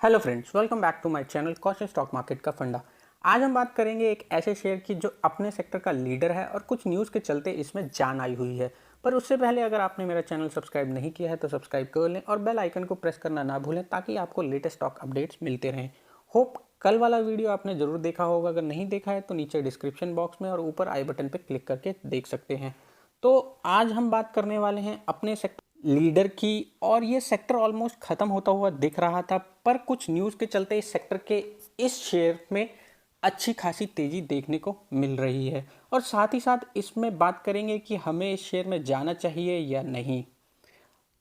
Hello friends, welcome back to my channel Kaushal stock market का फंडा। आज हम बात करेंगे एक ऐसे शेयर की जो अपने सेक्टर का लीडर है और कुछ न्यूज़ के चलते इसमें जान आई हुई है। पर उससे पहले अगर आपने मेरा चैनल सब्सक्राइब नहीं किया है तो सब्सक्राइब कर लें और बेल आइकन को प्रेस करना ना भूलें ताकि आपको लेटेस्ट स्टॉक अपडेट्स मिलते रहें। होप कल वाला वीडियो आपने ज़रूर देखा होगा। अगर नहीं देखा है तो नीचे डिस्क्रिप्शन बॉक्स में और ऊपर आई बटन पर क्लिक करके देख सकते हैं। तो आज हम बात करने वाले हैं अपने सेक्टर लीडर की, और ये सेक्टर ऑलमोस्ट खत्म होता हुआ दिख रहा था, पर कुछ न्यूज़ के चलते इस सेक्टर के इस शेयर में अच्छी खासी तेजी देखने को मिल रही है। और साथ ही साथ इसमें बात करेंगे कि हमें इस शेयर में जाना चाहिए या नहीं।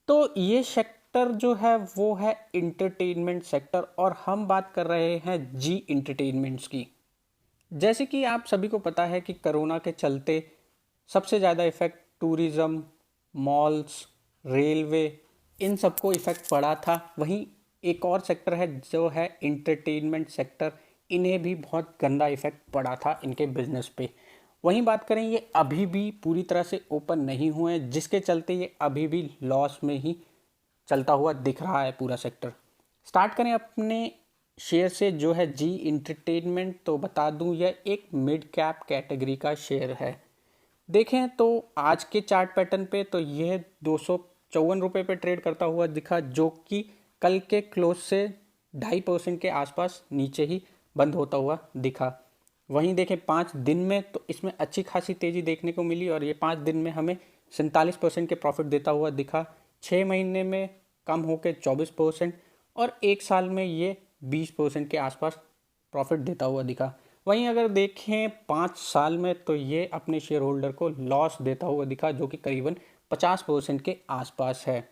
तो ये सेक्टर जो है वो है इंटरटेनमेंट सेक्टर, और हम बात कर रहे हैं जी इंटरटेनमेंट्स की। जैसे कि आप सभी को पता है कि कोरोना के चलते सबसे ज़्यादा इफ़ेक्ट टूरिज़्म, मॉल्स, रेलवे, इन सबको इफ़ेक्ट पड़ा था। वहीं एक और सेक्टर है जो है इंटरटेनमेंट सेक्टर, इन्हें भी बहुत गंदा इफ़ेक्ट पड़ा था इनके बिजनेस पे। वहीं बात करें, ये अभी भी पूरी तरह से ओपन नहीं हुए हैं, जिसके चलते ये अभी भी लॉस में ही चलता हुआ दिख रहा है पूरा सेक्टर। स्टार्ट करें अपने शेयर से जो है जी इंटरटेनमेंट। तो बता दूं यह एक मिड कैप कैटेगरी का शेयर है। देखें तो आज के चार्ट पैटर्न पे तो यह 254 रुपये पे ट्रेड करता हुआ दिखा, जो कि कल के क्लोज से 2.5% के आसपास नीचे ही बंद होता हुआ दिखा। वहीं देखें 5 दिन में तो इसमें अच्छी खासी तेज़ी देखने को मिली और ये 5 दिन में हमें 47% के प्रॉफिट देता हुआ दिखा। 6 महीने में कम होकर 24% और 1 साल में ये 20% के आसपास प्रॉफिट देता हुआ दिखा। वहीं अगर देखें 5 साल में तो ये अपने शेयर होल्डर को लॉस देता हुआ दिखा, जो कि करीबन 50% के आसपास है।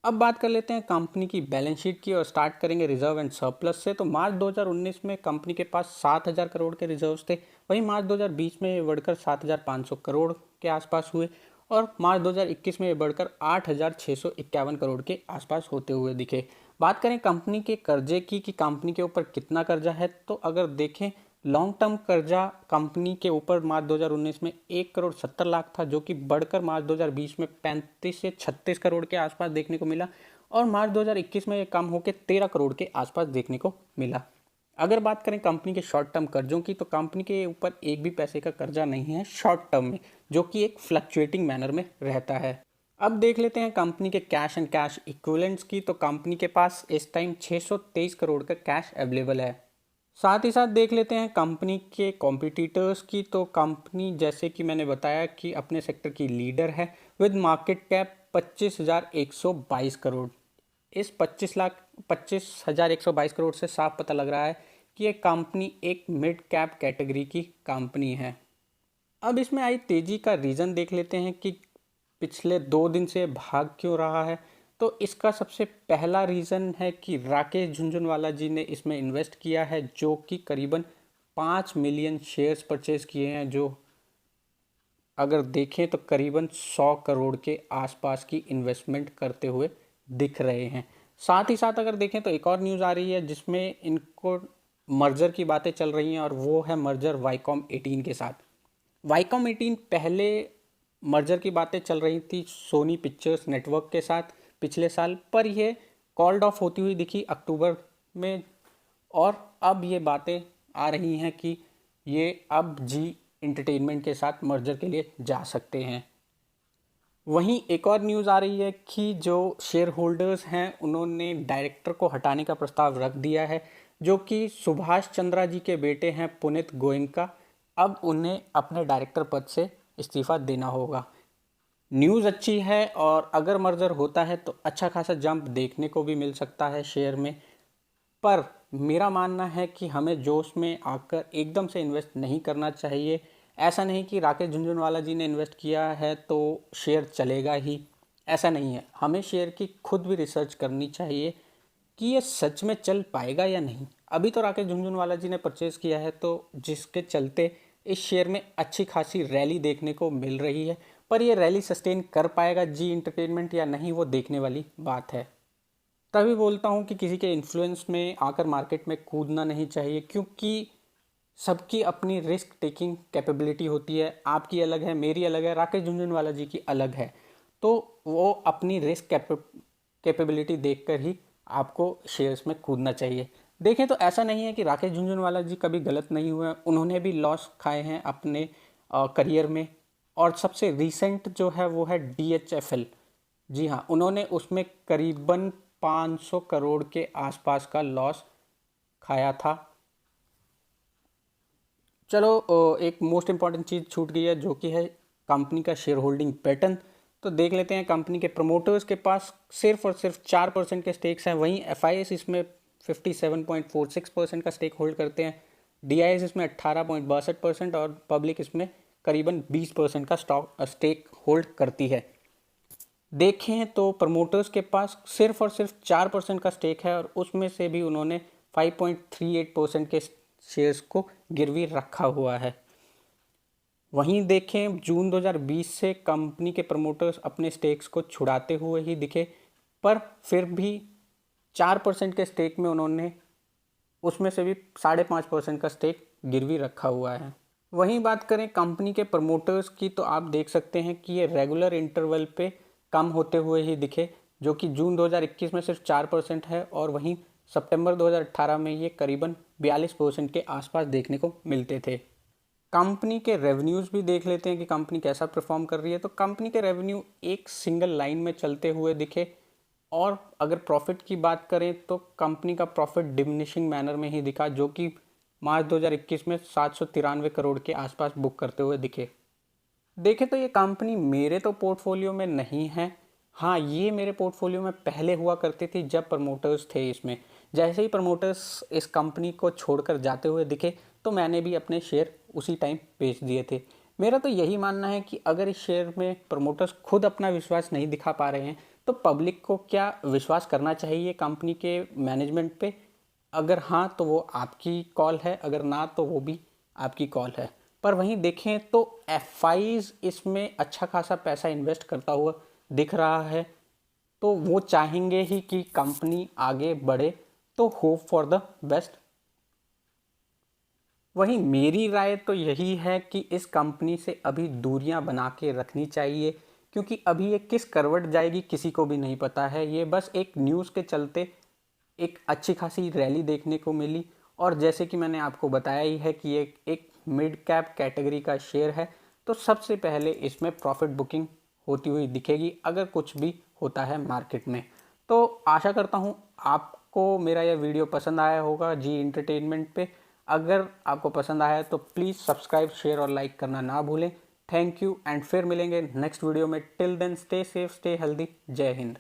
अब बात कर लेते हैं कंपनी की बैलेंस शीट की और स्टार्ट करेंगे रिजर्व एंड सरप्लस से। तो मार्च 2019 में कंपनी के पास 7,000 करोड़ के रिजर्व्स थे। वहीं मार्च 2020 में ये बढ़कर 7,500 करोड़ के आसपास हुए और मार्च 2021 में ये बढ़कर 8,651 करोड़ के आसपास होते हुए दिखे। बात करें कंपनी के कर्जे की कि कंपनी के ऊपर कितना कर्जा है, तो अगर देखें लॉन्ग टर्म कर्जा कंपनी के ऊपर मार्च 2019 में 1,70,00,000 था, जो कि बढ़कर मार्च 2020 में 35 से 36 करोड़ के आसपास देखने को मिला और मार्च 2021 में ये कम होकर 13 करोड़ के आसपास देखने को मिला। अगर बात करें कंपनी के शॉर्ट टर्म कर्जों की, तो कंपनी के ऊपर एक भी पैसे का कर्जा नहीं है शॉर्ट टर्म में, जो कि एक फ्लक्चुएटिंग मैनर में रहता है। अब देख लेते हैं कंपनी के कैश एंड कैश इक्विवेलेंट्स की। तो कंपनी के पास इस टाइम 623 करोड़ का कैश अवेलेबल है। साथ ही साथ देख लेते हैं कंपनी के कॉम्पिटिटर्स की। तो कंपनी जैसे कि मैंने बताया कि अपने सेक्टर की लीडर है विद मार्केट कैप 25,122 करोड़। इस 25,122 करोड़ से साफ पता लग रहा है कि ये कंपनी एक मिड कैप कैटेगरी की कंपनी है। अब इसमें आई तेजी का रीज़न देख लेते हैं कि पिछले 2 दिन से भाग क्यों रहा है। तो इसका सबसे पहला रीज़न है कि राकेश झुनझुनवाला जी ने इसमें इन्वेस्ट किया है, जो कि करीबन 5 मिलियन शेयर्स परचेज किए हैं, जो अगर देखें तो करीबन 100 करोड़ के आसपास की इन्वेस्टमेंट करते हुए दिख रहे हैं। साथ ही साथ अगर देखें तो एक और न्यूज़ आ रही है जिसमें इनको मर्जर की बातें चल रही हैं, और वो है मर्जर वाईकॉम 18 के साथ। वाईकॉम 18 पहले मर्जर की बातें चल रही थी सोनी पिक्चर्स नेटवर्क के साथ पिछले साल, पर यह कॉल्ड ऑफ होती हुई दिखी अक्टूबर में, और अब ये बातें आ रही हैं कि ये अब जी इंटरटेनमेंट के साथ मर्जर के लिए जा सकते हैं। वहीं एक और न्यूज़ आ रही है कि जो शेयर होल्डर्स हैं उन्होंने डायरेक्टर को हटाने का प्रस्ताव रख दिया है, जो कि सुभाष चंद्रा जी के बेटे हैं पुनीत गोयनका। अब उन्हें अपने डायरेक्टर पद से इस्तीफा देना होगा। न्यूज़ अच्छी है, और अगर मर्जर होता है तो अच्छा खासा जंप देखने को भी मिल सकता है शेयर में। पर मेरा मानना है कि हमें जोश में आकर एकदम से इन्वेस्ट नहीं करना चाहिए। ऐसा नहीं कि राकेश झुनझुनवाला जी ने इन्वेस्ट किया है तो शेयर चलेगा ही, ऐसा नहीं है। हमें शेयर की खुद भी रिसर्च करनी चाहिए कि ये सच में चल पाएगा या नहीं। अभी तो राकेश झुनझुनवाला जी ने परचेज़ किया है, तो जिसके चलते इस शेयर में अच्छी खासी रैली देखने को मिल रही है, पर ये रैली सस्टेन कर पाएगा जी इंटरटेनमेंट या नहीं, वो देखने वाली बात है। तभी बोलता हूँ कि किसी के इन्फ्लुएंस में आकर मार्केट में कूदना नहीं चाहिए, क्योंकि सबकी अपनी रिस्क टेकिंग कैपेबिलिटी होती है। आपकी अलग है, मेरी अलग है, राकेश झुनझुनवाला जी की अलग है। तो वो अपनी रिस्क कैपेबिलिटी देखकर ही आपको शेयर्स में कूदना चाहिए। देखें तो ऐसा नहीं है कि राकेश झुनझुनवाला जी कभी गलत नहीं हुए, उन्होंने भी लॉस खाए हैं अपने करियर में। और सबसे रीसेंट जो है वो है DHFL। जी हाँ, उन्होंने उसमें करीबन 500 करोड़ के आसपास का लॉस खाया था। चलो एक मोस्ट इम्पॉर्टेंट चीज़ छूट गई है जो कि है कंपनी का शेयर होल्डिंग पैटर्न। तो देख लेते हैं, कंपनी के प्रमोटर्स के पास सिर्फ और सिर्फ 4% के स्टेक्स हैं, वहीं FIS इसमें 57.46% का स्टेक होल्ड करते हैं, DIS इसमें 18.62% और पब्लिक इसमें करीबन 20% का स्टेक होल्ड करती है। देखें तो प्रमोटर्स के पास सिर्फ और सिर्फ 4% का स्टेक है और उसमें से भी उन्होंने 5.38% के शेयर्स को गिरवी रखा हुआ है। वहीं देखें जून 2020 से कंपनी के प्रमोटर्स अपने स्टेक्स को छुड़ाते हुए ही दिखे, पर फिर भी 4% के स्टेक में उन्होंने उसमें से भी 5.5% का स्टेक गिरवी रखा हुआ है। वहीं बात करें कंपनी के प्रमोटर्स की, तो आप देख सकते हैं कि ये रेगुलर इंटरवल पे कम होते हुए ही दिखे, जो कि जून 2021 में सिर्फ 4% है और वहीं सितंबर 2018 में ये करीबन 42% के आसपास देखने को मिलते थे। कंपनी के रेवेन्यूज़ भी देख लेते हैं कि कंपनी कैसा परफॉर्म कर रही है। तो कंपनी के रेवेन्यू एक सिंगल लाइन में चलते हुए दिखे, और अगर प्रॉफिट की बात करें तो कंपनी का प्रॉफिट डिमिनिशिंग मैनर में ही दिखा, जो कि मार्च 2021 में 793 करोड़ के आसपास बुक करते हुए दिखे। देखें तो ये कंपनी मेरे तो पोर्टफोलियो में नहीं है। हाँ, ये मेरे पोर्टफोलियो में पहले हुआ करती थी जब प्रमोटर्स थे इसमें। जैसे ही प्रमोटर्स इस कंपनी को छोड़कर जाते हुए दिखे तो मैंने भी अपने शेयर उसी टाइम बेच दिए थे। मेरा तो यही मानना है कि अगर इस शेयर में प्रमोटर्स खुद अपना विश्वास नहीं दिखा पा रहे हैं तो पब्लिक को क्या विश्वास करना चाहिए कंपनी के मैनेजमेंट पे? अगर हाँ तो वो आपकी कॉल है, अगर ना तो वो भी आपकी कॉल है। पर वहीं देखें तो FIs इसमें अच्छा खासा पैसा इन्वेस्ट करता हुआ दिख रहा है, तो वो चाहेंगे ही कि कंपनी आगे बढ़े, तो होप फॉर द बेस्ट। वहीं मेरी राय तो यही है कि इस कंपनी से अभी दूरियां बना के रखनी चाहिए, क्योंकि अभी ये किस करवट जाएगी किसी को भी नहीं पता है। ये बस एक न्यूज़ के चलते एक अच्छी खासी रैली देखने को मिली, और जैसे कि मैंने आपको बताया ही है कि ये एक मिड कैप कैटेगरी का शेयर है, तो सबसे पहले इसमें प्रॉफिट बुकिंग होती हुई दिखेगी अगर कुछ भी होता है मार्केट में। तो आशा करता हूँ आपको मेरा यह वीडियो पसंद आया होगा जी एंटरटेनमेंट पे। अगर आपको पसंद आया तो प्लीज़ सब्सक्राइब, शेयर और लाइक करना ना भूलें। थैंक यू, एंड फिर मिलेंगे नेक्स्ट वीडियो में। Till then stay safe, stay healthy. Jai Hind.